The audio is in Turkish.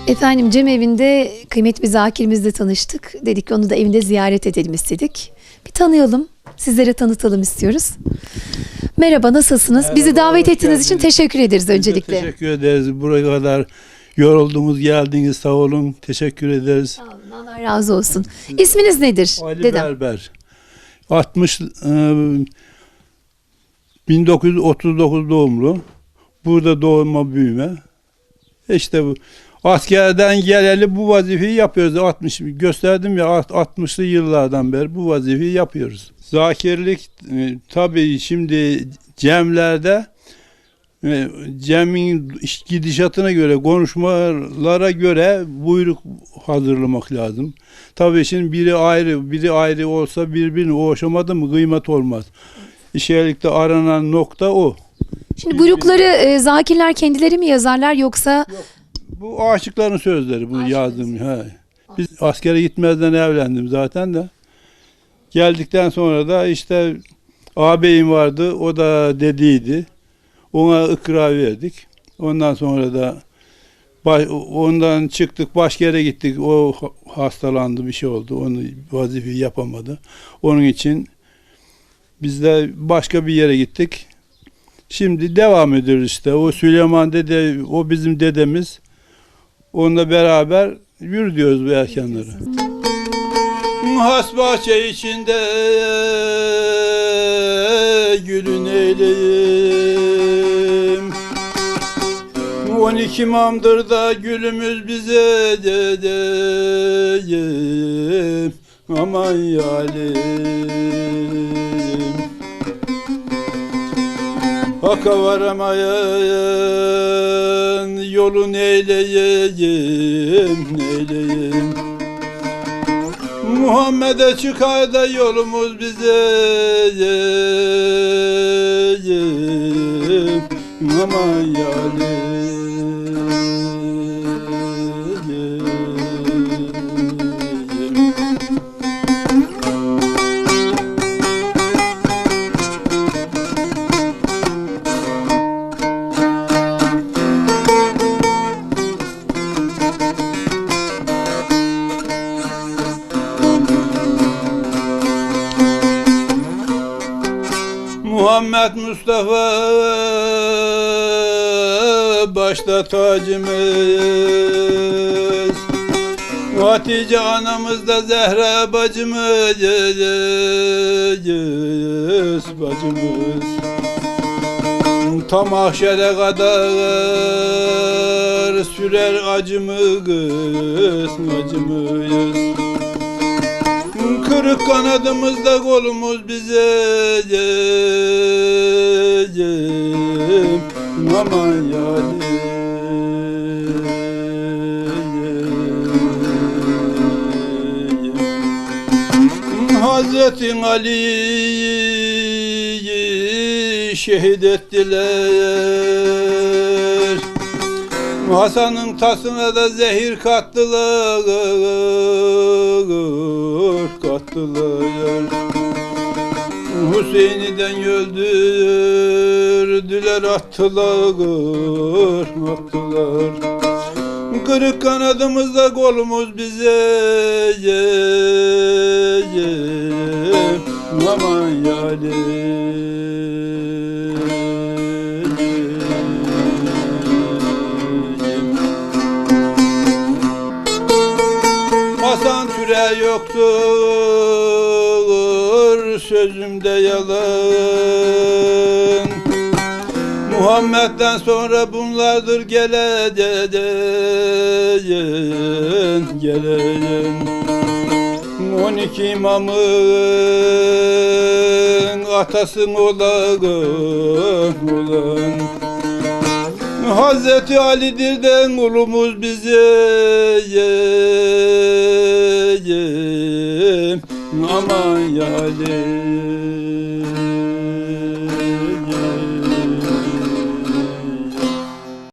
Efendim Cem evinde kıymetli bir zakirimizle tanıştık. Dedik ki onu da evinde ziyaret edelim istedik. Bir tanıyalım, sizlere tanıtalım istiyoruz. Merhaba, nasılsınız? Merhaba, Bizi davet hoş ettiğiniz için geldiniz. teşekkür ederiz Biz de öncelikle. teşekkür ederiz. Buraya kadar yoruldunuz, geldiniz. Sağ olun. Teşekkür ederiz. Sağ olun, Allah razı olsun. İsminiz nedir Ali dedem? Berber. 1939 doğumlu. Burada doğma büyüme. İşte bu. Askerden geleli bu vazifeyi yapıyoruz. 60 gösterdim ya 60'lı yıllardan beri bu vazifeyi yapıyoruz. Zakirlik tabii şimdi cemlerde Cem'in gidişatına göre, konuşmalara göre buyruk hazırlamak lazım. Tabii şimdi biri ayrı olsa birbirini oğuşamadı mı kıymet olmaz. İşerlikte aranan nokta o. Şimdi buyrukları zakirler kendileri mi yazarlar yoksa? Bu aşıkların sözleri, bu yazdığım. He. Biz askere gitmezden evlendim zaten de. Geldikten sonra da işte ağabeyim vardı, o da dediydi. Ona ikra verdik. Ondan sonra da ondan çıktık, başka yere gittik. O hastalandı, bir şey oldu. Onu vazifeyi yapamadı. Onun için biz de başka bir yere gittik. Şimdi devam ediyoruz işte. O Süleyman dede, o bizim dedemiz. Onunla beraber yürüyoruz bu erkenleri. Has bahçe içinde gülün eyleyim. 12 mamdır da gülümüz bize dedeyim. Aman yalim. Haka varamayan yolun eyleyeyim, neyleyim. Muhammed'e çıkar da yolumuz bize aman yalim. Muhammed Mustafa başta tacımız, Hatice anamız da Zehra bacımız, bacımız. Tam mahşere kadar sürer acımız, acımız. Kırık kanadımızda kolumuz bize aman yalim. Hazreti Ali'yi şehit ettiler. Hasan'ın tasına da zehir kattılar. Hüseyin'den öldürdüler, attılar. Kırık kanadımızda kolumuz bize aman yalim. Hasan Türe yoktur, sözümde yalan. Muhammed'den sonra bunlardır gelen. 12 imamın atasın olan. Hazreti Ali'dirden ulumuz bize aman yalim.